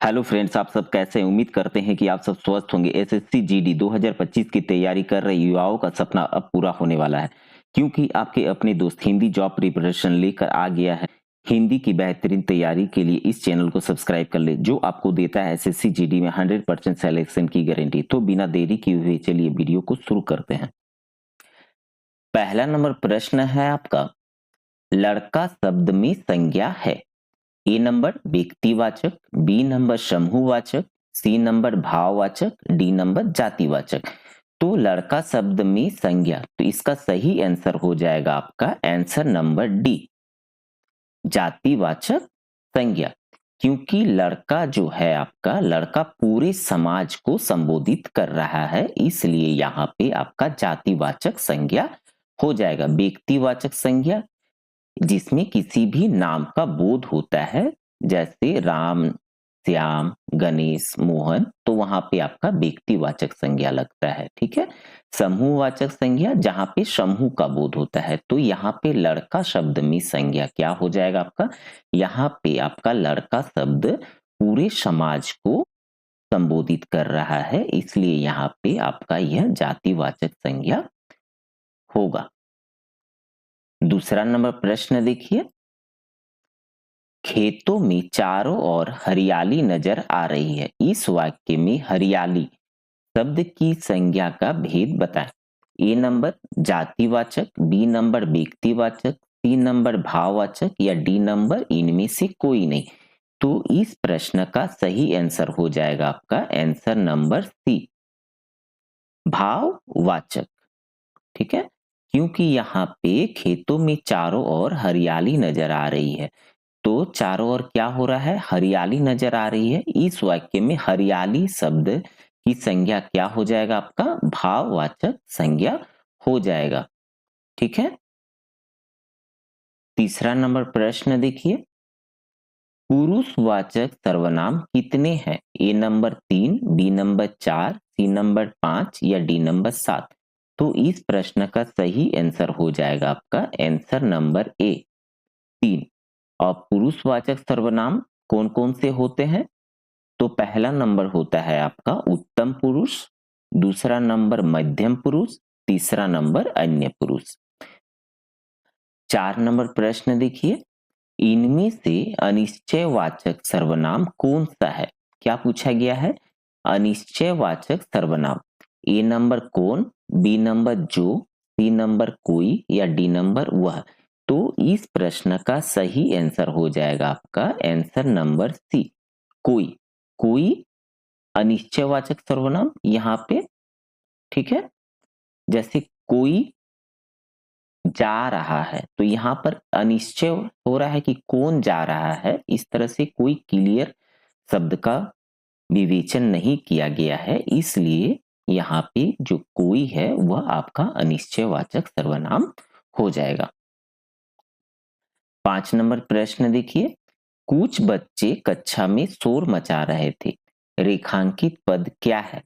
Hello friends, आप सब कैसे हैं? उम्मीद करते हैं कि आप सब स्वस्थ होंगे। एसएससी जीडी 2025 की तैयारी कर रहे युवाओं का सपना अब पूरा होने वाला है, क्योंकि आपके अपने दोस्त हिंदी जॉब प्रिपरेशन लेकर आ गया है। हिंदी की बेहतरीन तैयारी के लिए इस चैनल को सब्सक्राइब कर ले, जो आपको देता है एसएससी जीडी में 100% सिलेक्शन की गारंटी। तो बिना देरी किए हुए चलिए वीडियो को शुरू करते हैं। पहला नंबर प्रश्न है आपका, लड़का शब्द में संज्ञा है। ए नंबर व्यक्तिवाचक, बी नंबर समूहवाचक, सी नंबर भाववाचक, डी नंबर जातिवाचक। तो लड़का शब्द में संज्ञा, तो इसका सही आंसर हो जाएगा आपका आंसर नंबर डी, जातिवाचक संज्ञा। क्योंकि लड़का जो है आपका, लड़का पूरे समाज को संबोधित कर रहा है, इसलिए यहाँ पे आपका जातिवाचक संज्ञा हो जाएगा। व्यक्तिवाचक संज्ञा जिसमें किसी भी नाम का बोध होता है, जैसे राम, श्याम, गणेश, मोहन, तो वहां पे आपका व्यक्तिवाचक संज्ञा लगता है। ठीक है। समूहवाचक संज्ञा जहां पे समूह का बोध होता है, तो यहाँ पे लड़का शब्द में संज्ञा क्या हो जाएगा आपका, यहाँ पे आपका लड़का शब्द पूरे समाज को संबोधित कर रहा है, इसलिए यहाँ पे आपका यह जातिवाचक संज्ञा होगा। दूसरा नंबर प्रश्न देखिए, खेतों में चारों ओर हरियाली नजर आ रही है। इस वाक्य में हरियाली शब्द की संज्ञा का भेद बताएं। ए नंबर जातिवाचक, बी नंबर व्यक्तिवाचक, सी नंबर भाववाचक या डी नंबर इनमें से कोई नहीं। तो इस प्रश्न का सही आंसर हो जाएगा आपका आंसर नंबर सी, भाववाचक। ठीक है। क्योंकि यहाँ पे खेतों में चारों ओर हरियाली नजर आ रही है, तो चारों ओर क्या हो रहा है, हरियाली नजर आ रही है। इस वाक्य में हरियाली शब्द की संज्ञा क्या हो जाएगा आपका, भाववाचक संज्ञा हो जाएगा। ठीक है। तीसरा नंबर प्रश्न देखिए, पुरुषवाचक सर्वनाम कितने हैं? A number 3, B number 4, C number 5 या डी नंबर 7। तो इस प्रश्न का सही आंसर हो जाएगा आपका आंसर नंबर ए, 3। और पुरुषवाचक सर्वनाम कौन कौन से होते हैं? तो पहला नंबर होता है आपका उत्तम पुरुष, दूसरा नंबर मध्यम पुरुष, तीसरा नंबर अन्य पुरुष। 4 नंबर प्रश्न देखिए, इनमें से अनिश्चयवाचक सर्वनाम कौन सा है? क्या पूछा गया है? अनिश्चयवाचक सर्वनाम। ए नंबर कौन, बी नंबर जो, सी नंबर कोई या डी नंबर वह। तो इस प्रश्न का सही आंसर हो जाएगा आपका आंसर नंबर सी, कोई। कोई अनिश्चयवाचक सर्वनाम यहाँ पे। ठीक है। जैसे कोई जा रहा है, तो यहाँ पर अनिश्चय हो रहा है कि कौन जा रहा है, इस तरह से कोई क्लियर शब्द का विवेचन नहीं किया गया है, इसलिए यहाँ पे जो कोई है वह आपका अनिश्चयवाचक सर्वनाम हो जाएगा। 5 नंबर प्रश्न देखिए, कुछ बच्चे कक्षा में शोर मचा रहे थे, रेखांकित पद क्या है?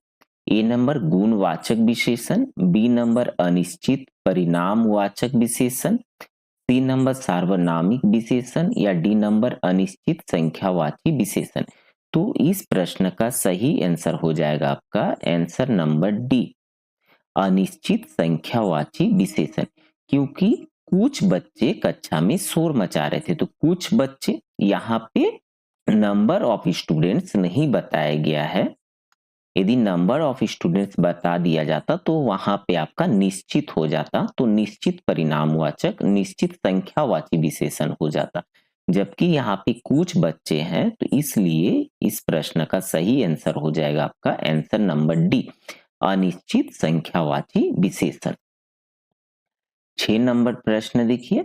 ए नंबर गुणवाचक विशेषण, बी नंबर अनिश्चित परिणामवाचक विशेषण, सी नंबर सार्वनामिक विशेषण या डी नंबर अनिश्चित संख्यावाची विशेषण। तो इस प्रश्न का सही आंसर हो जाएगा आपका आंसर नंबर डी, अनिश्चित संख्यावाची विशेषण। क्योंकि कुछ बच्चे कक्षा में शोर मचा रहे थे, तो कुछ बच्चे यहाँ पे नंबर ऑफ स्टूडेंट्स नहीं बताया गया है। यदि नंबर ऑफ स्टूडेंट्स बता दिया जाता तो वहां पे आपका निश्चित हो जाता, तो निश्चित परिणामवाचक, निश्चित संख्यावाची विशेषण हो जाता। जबकि यहाँ पे कुछ बच्चे हैं, तो इसलिए इस प्रश्न का सही आंसर हो जाएगा आपका आंसर नंबर डी, अनिश्चित संख्यावाची विशेषण। 6 नंबर प्रश्न देखिए,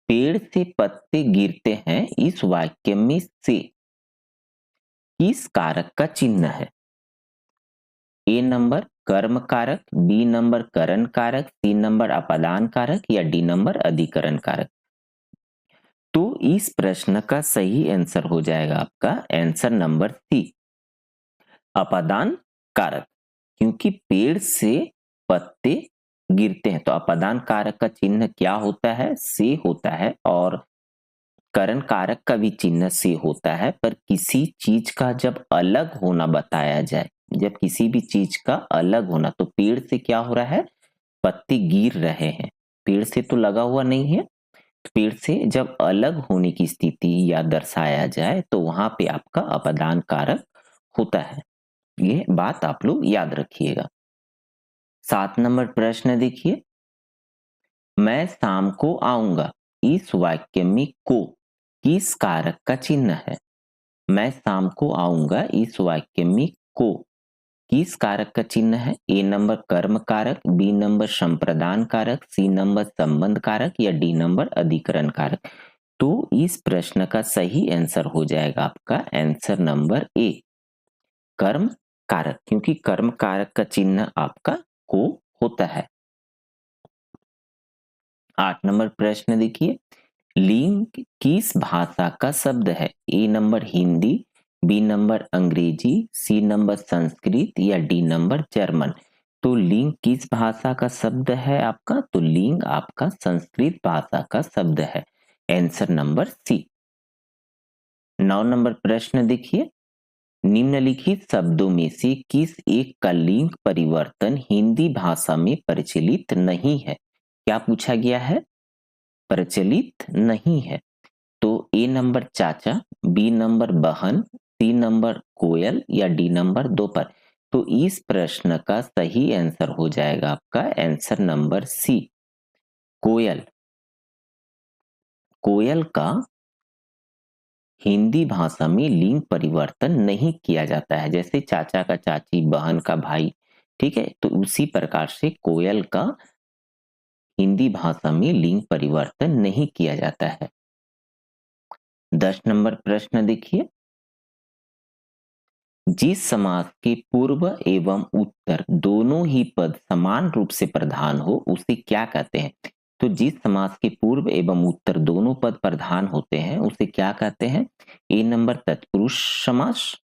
पेड़ से पत्ते गिरते हैं, इस वाक्य में से किस कारक का चिन्ह है? ए नंबर कर्म कारक, बी नंबर करण कारक, सी नंबर अपादान कारक या डी नंबर अधिकरण कारक। तो इस प्रश्न का सही आंसर हो जाएगा आपका आंसर नंबर सी, अपादान कारक। क्योंकि पेड़ से पत्ते गिरते हैं, तो अपादान कारक का चिन्ह क्या होता है, से होता है, और करण कारक का भी चिन्ह से होता है, पर किसी चीज का जब अलग होना बताया जाए, जब किसी भी चीज का अलग होना, तो पेड़ से क्या हो रहा है, पत्ते गिर रहे हैं, पेड़ से तो लगा हुआ नहीं है। पेड़ से जब अलग होने की स्थिति या दर्शाया जाए तो वहां पे आपका अपदान कारक होता है। ये बात आप लोग याद रखिएगा। 7 नंबर प्रश्न देखिए, मैं शाम को आऊंगा, इस वाक्य में को किस कारक का चिन्ह है। मैं शाम को आऊंगा, इस वाक्य में को किस कारक का चिन्ह है। ए नंबर कर्म कारक, बी नंबर संप्रदान कारक, सी नंबर संबंध कारक या डी नंबर अधिकरण कारक। तो इस प्रश्न का सही आंसर हो जाएगा आपका आंसर नंबर ए, कर्म कारक, क्योंकि कर्म कारक का चिन्ह आपका को होता है। 8 नंबर प्रश्न देखिए, लिंग किस भाषा का शब्द है। A number Hindi, B number अंग्रेजी, सी नंबर संस्कृत या डी नंबर जर्मन। तो लिंग किस भाषा का शब्द है आपका, तो लिंग आपका संस्कृत भाषा का शब्द है, आंसर नंबर सी। 9 नंबर प्रश्न देखिए, निम्नलिखित शब्दों में से किस एक का लिंग परिवर्तन हिंदी भाषा में प्रचलित नहीं है। क्या पूछा गया है, प्रचलित नहीं है। तो ए नंबर चाचा, बी नंबर बहन, सी नंबर कोयल या डी नंबर दोपहर। तो इस प्रश्न का सही आंसर हो जाएगा आपका आंसर नंबर सी, कोयल। कोयल का हिंदी भाषा में लिंग परिवर्तन नहीं किया जाता है, जैसे चाचा का चाची, बहन का भाई, ठीक है। तो उसी प्रकार से कोयल का हिंदी भाषा में लिंग परिवर्तन नहीं किया जाता है। 10 नंबर प्रश्न देखिए, जिस समास के पूर्व एवं उत्तर दोनों ही पद समान रूप से प्रधान हो उसे क्या कहते हैं। तो जिस समास के पूर्व एवं उत्तर दोनों पद प्रधान होते हैं उसे क्या कहते हैं। ए नंबर तत्पुरुष समास,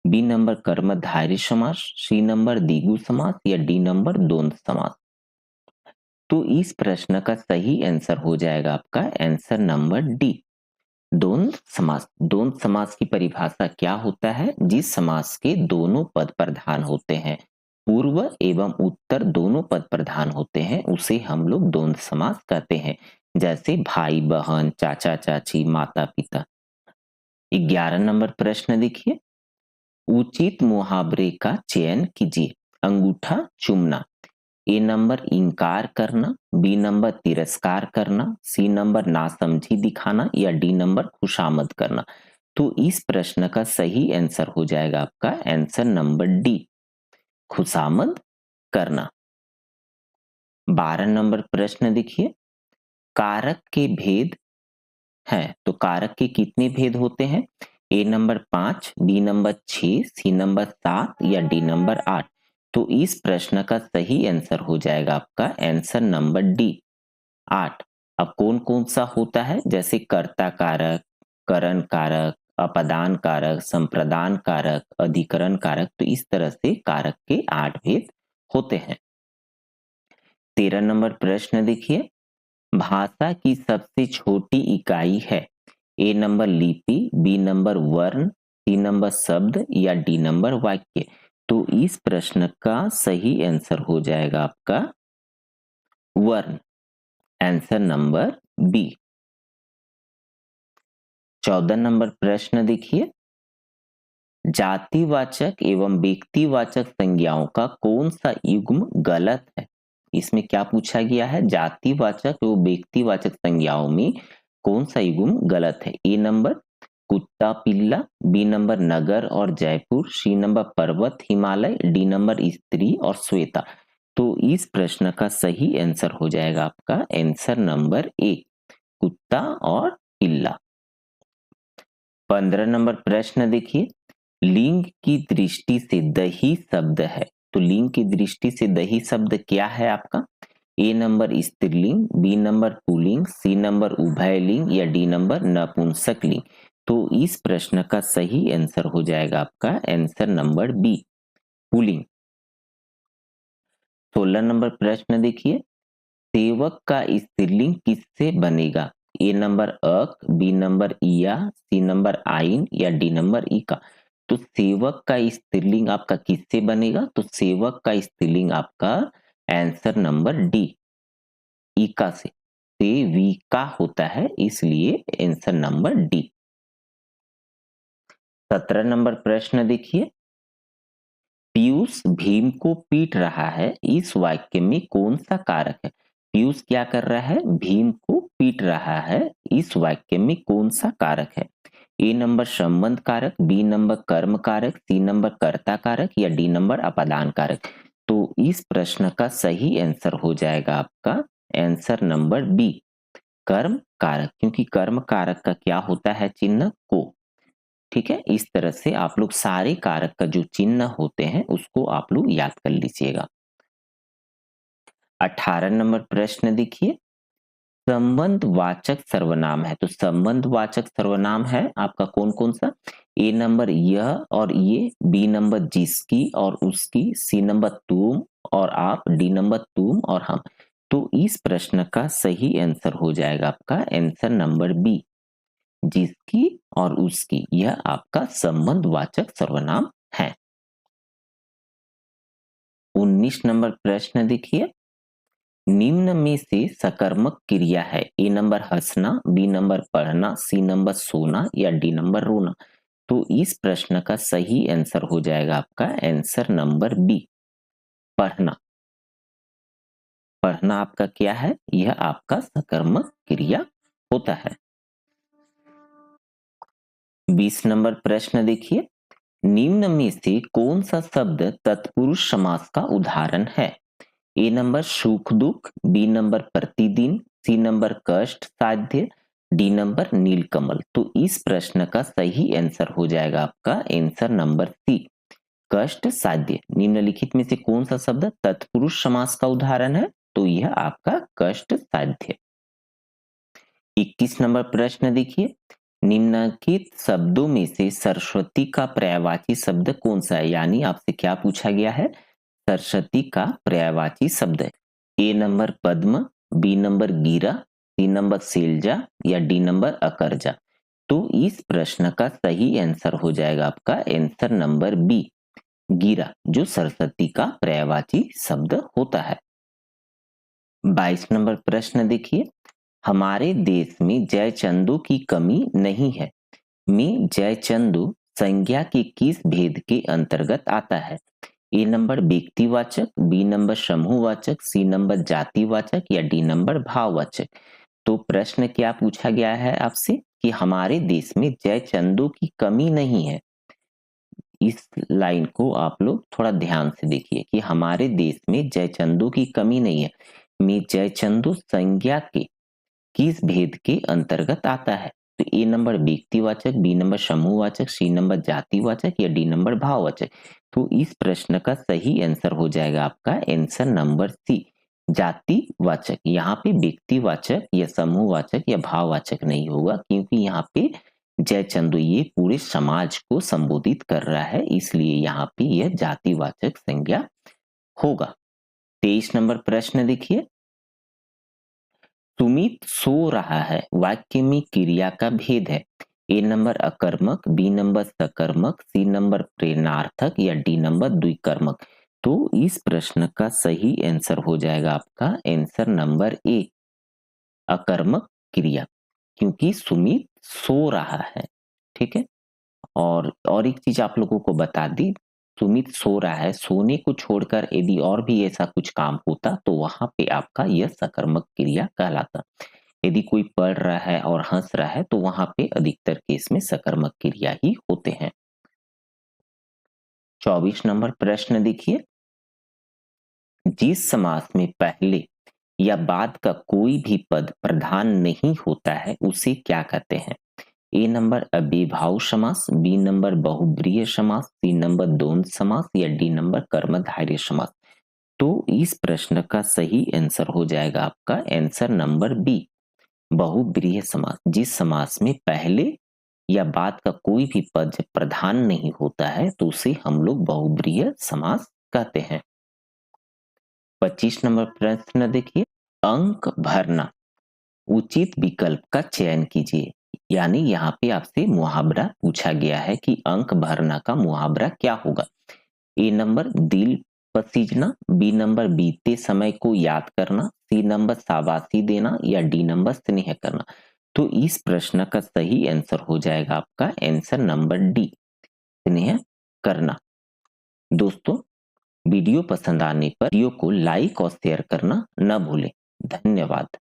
बी नंबर कर्मधारय समास, सी नंबर द्विगु समास या डी नंबर द्वंद्व समास। तो इस प्रश्न का सही आंसर हो जाएगा आपका आंसर नंबर डी, द्वंद्व समास। द्वंद्व समास की परिभाषा क्या होता है, जिस समास के दोनों पद प्रधान होते हैं, पूर्व एवं उत्तर दोनों पद प्रधान होते हैं, उसे हम लोग द्वंद्व समास कहते हैं। जैसे भाई बहन, चाचा चाची, माता पिता। 11 नंबर प्रश्न देखिए, उचित मुहावरे का चयन कीजिए। अंगूठा चूमना, ए नंबर इनकार करना, बी नंबर तिरस्कार करना, सी नंबर नासमझी दिखाना या डी नंबर खुशामद करना। तो इस प्रश्न का सही आंसर हो जाएगा आपका आंसर नंबर डी, खुशामद करना। 12 नंबर प्रश्न देखिए, कारक के भेद हैं, तो कारक के कितने भेद होते हैं। A number 5, B number 6, C number 7 या डी नंबर 8। तो इस प्रश्न का सही आंसर हो जाएगा आपका आंसर नंबर डी, 8। अब कौन कौन सा होता है, जैसे कर्ता कारक, करण कारक, अपदान कारक, संप्रदान कारक, अधिकरण कारक। तो इस तरह से कारक के 8 भेद होते हैं। 13 नंबर प्रश्न देखिए, भाषा की सबसे छोटी इकाई है। ए नंबर लिपि, बी नंबर वर्ण, सी नंबर शब्द या डी नंबर वाक्य। तो इस प्रश्न का सही आंसर हो जाएगा आपका वर्ण, आंसर नंबर बी। 14 नंबर प्रश्न देखिए, जातिवाचक एवं व्यक्तिवाचक संज्ञाओं का कौन सा युग्म गलत है। इसमें क्या पूछा गया है, जातिवाचक एवं व्यक्तिवाचक संज्ञाओं में कौन सा युग्म गलत है। ए नंबर कुत्ता पिल्ला, बी नंबर नगर और जयपुर, सी नंबर पर्वत हिमालय, डी नंबर स्त्री और श्वेता। तो इस प्रश्न का सही आंसर हो जाएगा आपका आंसर नंबर ए, कुत्ता और पिल्ला। 15 नंबर प्रश्न देखिए, लिंग की दृष्टि से दही शब्द है। तो लिंग की दृष्टि से दही शब्द क्या है आपका। ए नंबर स्त्रीलिंग, बी नंबर पुल्लिंग, सी नंबर उभयलिंग या डी नंबर नपुंसक लिंग। तो इस प्रश्न का सही आंसर हो जाएगा आपका आंसर नंबर बी, पुल्लिंग। 16 नंबर प्रश्न देखिए, सेवक का स्त्रीलिंग किससे बनेगा। ए नंबर अक, बी नंबर इया, सी नंबर आइन या डी नंबर इका। तो सेवक का स्त्रीलिंग आपका किससे बनेगा? तो सेवक का स्त्रीलिंग आपका आंसर नंबर डी इका से सेविका होता है, इसलिए आंसर नंबर डी। 17 नंबर प्रश्न देखिए, पीयूष भीम को पीट रहा है, इस वाक्य में कौन सा कारक है? पीयूष क्या कर रहा है? भीम को पीट रहा है, इस वाक्य में कौन सा कारक है? ए नंबर संबंध कारक, बी नंबर कर्म कारक, सी नंबर कर्ता कारक या डी नंबर अपादान कारक। तो इस प्रश्न का सही आंसर हो जाएगा आपका आंसर नंबर बी कर्म कारक, क्योंकि कर्म कारक का क्या होता है चिन्ह? को। ठीक है, इस तरह से आप लोग सारे कारक का जो चिन्ह होते हैं उसको आप लोग याद कर लीजिएगा। 18 नंबर प्रश्न देखिए, संबंध वाचक सर्वनाम है, तो संबंध वाचक सर्वनाम है आपका कौन कौन सा? ए नंबर यह और ये, बी नंबर जिसकी और उसकी, सी नंबर तुम और आप, डी नंबर तुम और हम। तो इस प्रश्न का सही आंसर हो जाएगा आपका आंसर नंबर बी जिसकी और उसकी, यह आपका संबंधवाचक सर्वनाम है। 19 नंबर प्रश्न देखिए, निम्न में से सकर्मक क्रिया है? ए नंबर हंसना, बी नंबर पढ़ना, सी नंबर सोना या डी नंबर रोना। तो इस प्रश्न का सही आंसर हो जाएगा आपका आंसर नंबर बी पढ़ना। पढ़ना आपका क्या है? यह आपका सकर्मक क्रिया होता है। 20 नंबर प्रश्न देखिए, निम्न में से कौन सा शब्द तत्पुरुष समास का उदाहरण है? ए नंबर सुख दुख, बी नंबर प्रतिदिन, सी नंबर कष्ट साध्य, डी नंबर नीलकमल। तो इस प्रश्न का सही आंसर हो जाएगा आपका आंसर नंबर सी कष्ट साध्य। निम्नलिखित में से कौन सा शब्द तत्पुरुष समास का उदाहरण है? तो यह आपका कष्ट साध्य। 21 नंबर प्रश्न देखिए, निम्नलिखित शब्दों में से सरस्वती का पर्यायवाची शब्द कौन सा है? यानी आपसे क्या पूछा गया है? सरस्वती का पर्यायवाची शब्द है। A number Padma, B number गिरा, सी नंबर सेलजा या डी नंबर अकरजा। तो इस प्रश्न का सही आंसर हो जाएगा आपका आंसर नंबर बी गिरा, जो सरस्वती का पर्यायवाची शब्द होता है। 22 नंबर प्रश्न देखिए, हमारे देश में जयचंदू की कमी नहीं है में जयचंदू संज्ञा के किस भेद के अंतर्गत आता है? ए नंबर व्यक्तिवाचक, बी नंबर समूहवाचक, सी नंबर जातिवाचक या डी नंबर भाववाचक। तो प्रश्न क्या पूछा गया है आपसे कि हमारे देश में जयचंदू की कमी नहीं है। इस लाइन को आप लोग थोड़ा ध्यान से देखिए कि हमारे देश में जयचंदू की कमी नहीं है में जयचंदू संज्ञा के किस भेद के अंतर्गत आता है? तो ए नंबर व्यक्तिवाचक, बी नंबर समूहवाचक, सी नंबर जातिवाचक या डी नंबर भाववाचक। तो इस प्रश्न का सही आंसर हो जाएगा आपका आंसर नंबर सी जातिवाचक। यहाँ पे व्यक्तिवाचक या समूहवाचक या भाववाचक नहीं होगा, क्योंकि यहाँ पे जयचंदू ये पूरे समाज को संबोधित कर रहा है, इसलिए यहाँ पे यह जातिवाचक संज्ञा होगा। 23 नंबर प्रश्न देखिए, सुमित सो रहा है वाक्य में क्रिया का भेद है। ए नंबर अकर्मक, बी नंबर सकर्मक, सी नंबर प्रेरणार्थक या डी नंबर द्विकर्मक। तो इस प्रश्न का सही आंसर हो जाएगा आपका आंसर नंबर ए अकर्मक क्रिया, क्योंकि सुमित सो रहा है। ठीक है, और एक चीज आप लोगों को बता दी, सुमित सो रहा है, सोने को छोड़कर यदि और भी ऐसा कुछ काम होता तो वहां पे आपका यह सकर्मक क्रिया कहलाता। यदि कोई पढ़ रहा है और हंस रहा है तो वहां पे अधिकतर केस में सकर्मक क्रिया ही होते हैं। 24 नंबर प्रश्न देखिए, जिस समास में पहले या बाद का कोई भी पद प्रधान नहीं होता है उसे क्या कहते हैं? ए नंबर अव्ययभाव समास, बी नंबर बहुब्रीहि समास, सी नंबर द्वंद्व समास या डी नंबर कर्मधारय समास। तो इस प्रश्न का सही आंसर हो जाएगा आपका आंसर नंबर बी बहुब्रीहि समास। जिस समास में पहले या बाद का कोई भी पद जब प्रधान नहीं होता है तो उसे हम लोग बहुब्रीहि समास कहते हैं। 25 नंबर प्रश्न देखिए, अंक भरना उचित विकल्प का चयन कीजिए। यानी यहाँ पे आपसे मुहावरा पूछा गया है कि अंक भरना का मुहावरा क्या होगा। ए नंबर दिल पसीजना, बी नंबर बीते समय को याद करना, सी नंबर शाबाशी देना या डी नंबर स्नेह करना। तो इस प्रश्न का सही आंसर हो जाएगा आपका आंसर नंबर डी, स्नेह करना। दोस्तों, वीडियो पसंद आने पर वीडियो को लाइक और शेयर करना न भूलें। धन्यवाद।